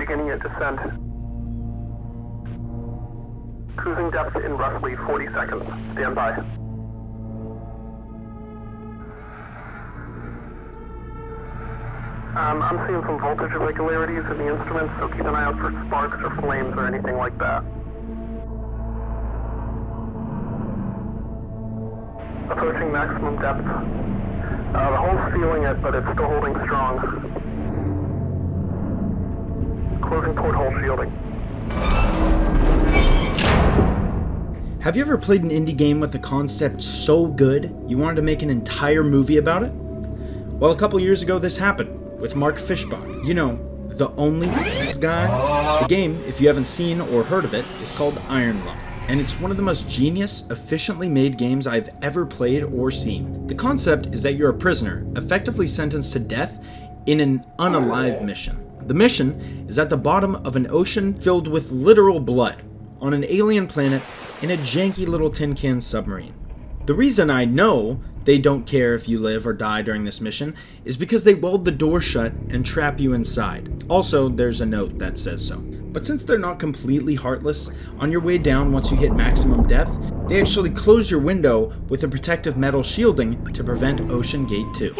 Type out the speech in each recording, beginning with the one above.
beginning your descent. Cruising depth in roughly 40 seconds. Stand by. I'm seeing some voltage irregularities in the instruments, so keep an eye out for sparks or flames or anything like that. Approaching maximum depth. The hull's feeling it, but it's still holding strong. Closing porthole shielding. Have you ever played an indie game with a concept so good you wanted to make an entire movie about it? Well, a couple years ago this happened with Mark Fischbach. You know, the only guy. The game, if you haven't seen or heard of it, is called Iron Lung, and it's one of the most genius, efficiently made games I've ever played or seen. The concept is that you're a prisoner, effectively sentenced to death in an unalive mission. The mission is at the bottom of an ocean filled with literal blood, on an alien planet in a janky little tin can submarine. The reason I know they don't care if you live or die during this mission is because they weld the door shut and trap you inside. Also, there's a note that says so. But since they're not completely heartless, on your way down once you hit maximum depth, they actually close your window with a protective metal shielding to prevent Ocean Gate 2.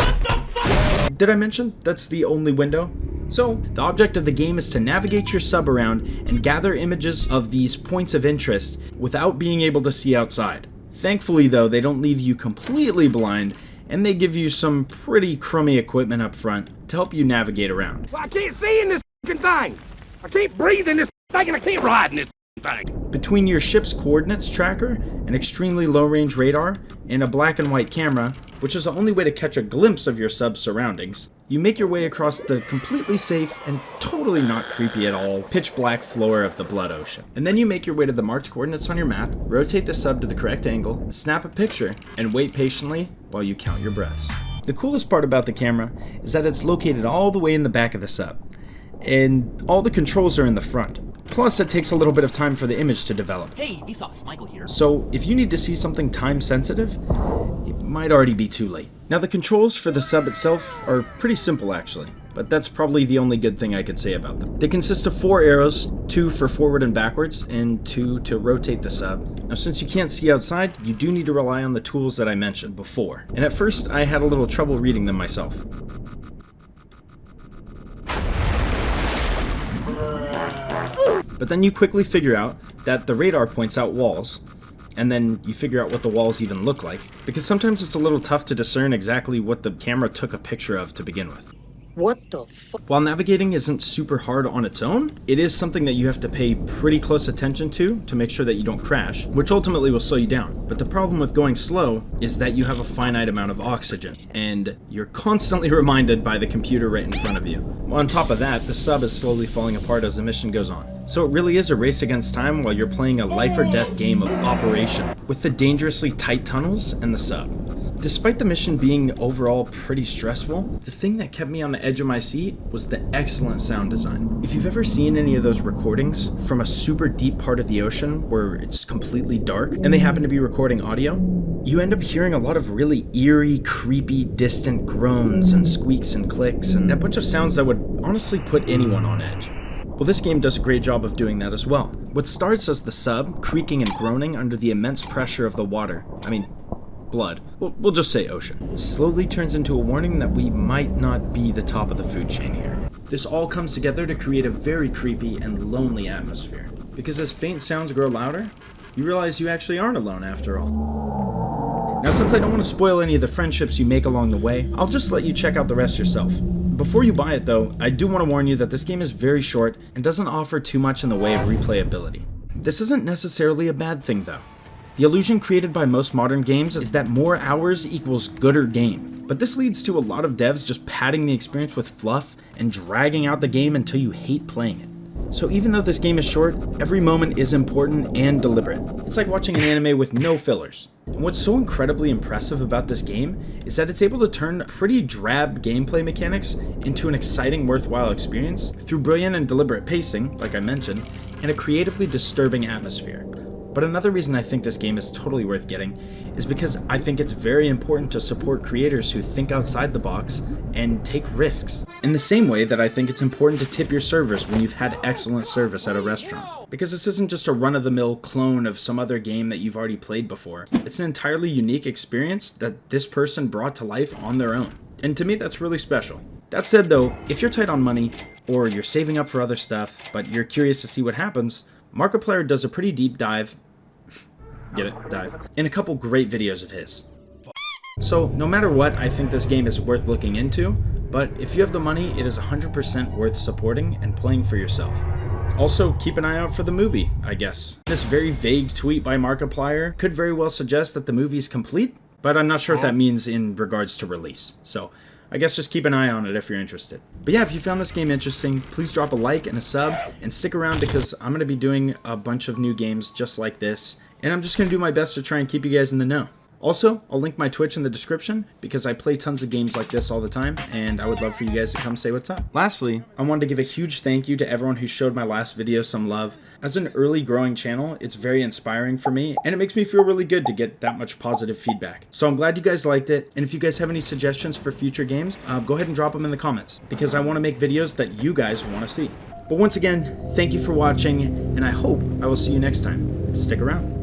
Did I mention that's the only window? So, the object of the game is to navigate your sub around and gather images of these points of interest without being able to see outside. Thankfully though, they don't leave you completely blind, and they give you some pretty crummy equipment up front to help you navigate around. I can't see in this thing! I can't breathe in this thing and I can't ride in this thing! Between your ship's coordinates tracker, an extremely low-range radar, and a black and white camera, which is the only way to catch a glimpse of your sub's surroundings, you make your way across the completely safe and totally not creepy at all pitch black floor of the Blood Ocean. And then you make your way to the marked coordinates on your map, rotate the sub to the correct angle, snap a picture, and wait patiently while you count your breaths. The coolest part about the camera is that it's located all the way in the back of the sub, and all the controls are in the front. Plus, it takes a little bit of time for the image to develop. Hey, Vsauce, Michael here. So, if you need to see something time sensitive, it might already be too late. Now, the controls for the sub itself are pretty simple actually, but that's probably the only good thing I could say about them. They consist of 4 arrows, 2 for forward and backwards, and 2 to rotate the sub. Now, since you can't see outside, you do need to rely on the tools that I mentioned before. And at first, I had a little trouble reading them myself. But then you quickly figure out that the radar points out walls, and then you figure out what the walls even look like, because sometimes it's a little tough to discern exactly what the camera took a picture of to begin with. What the fuck? While navigating isn't super hard on its own, it is something that you have to pay pretty close attention to make sure that you don't crash, which ultimately will slow you down. But the problem with going slow is that you have a finite amount of oxygen, and you're constantly reminded by the computer right in front of you. On top of that, the sub is slowly falling apart as the mission goes on. So it really is a race against time while you're playing a life or death game of operation, with the dangerously tight tunnels and the sub. Despite the mission being overall pretty stressful, the thing that kept me on the edge of my seat was the excellent sound design. If you've ever seen any of those recordings from a super deep part of the ocean where it's completely dark and they happen to be recording audio, you end up hearing a lot of really eerie, creepy, distant groans and squeaks and clicks and a bunch of sounds that would honestly put anyone on edge. Well, this game does a great job of doing that as well. What starts as the sub creaking and groaning under the immense pressure of the water, blood, we'll just say ocean, slowly turns into a warning that we might not be the top of the food chain here. This all comes together to create a very creepy and lonely atmosphere, because as faint sounds grow louder, you realize you actually aren't alone after all. Now, since I don't want to spoil any of the friendships you make along the way, I'll just let you check out the rest yourself. Before you buy it though, I do want to warn you that this game is very short and doesn't offer too much in the way of replayability. This isn't necessarily a bad thing though. The illusion created by most modern games is that more hours equals gooder game, but this leads to a lot of devs just padding the experience with fluff and dragging out the game until you hate playing it. So even though this game is short, every moment is important and deliberate. It's like watching an anime with no fillers. And what's so incredibly impressive about this game is that it's able to turn pretty drab gameplay mechanics into an exciting, worthwhile experience through brilliant and deliberate pacing, like I mentioned, and a creatively disturbing atmosphere. But another reason I think this game is totally worth getting is because I think it's very important to support creators who think outside the box and take risks. In the same way that I think it's important to tip your servers when you've had excellent service at a restaurant. Because this isn't just a run-of-the-mill clone of some other game that you've already played before. It's an entirely unique experience that this person brought to life on their own. And to me, that's really special. That said though, if you're tight on money, or you're saving up for other stuff, but you're curious to see what happens, Markiplier does a pretty deep dive, get it, dive, in a couple great videos of his. So no matter what, I think this game is worth looking into, but if you have the money, it is 100% worth supporting and playing for yourself. Also, keep an eye out for the movie, I guess. This very vague tweet by Markiplier could very well suggest that the movie is complete, but I'm not sure what that means in regards to release. So I guess just keep an eye on it if you're interested. But yeah, if you found this game interesting, please drop a like and a sub, and stick around because I'm going to be doing a bunch of new games just like this, and I'm just going to do my best to try and keep you guys in the know. Also, I'll link my Twitch in the description because I play tons of games like this all the time, and I would love for you guys to come say what's up. Lastly, I wanted to give a huge thank you to everyone who showed my last video some love. As an early growing channel, it's very inspiring for me, and it makes me feel really good to get that much positive feedback. So I'm glad you guys liked it, and if you guys have any suggestions for future games, go ahead and drop them in the comments, because I want to make videos that you guys want to see. But once again, thank you for watching, and I hope I will see you next time. Stick around.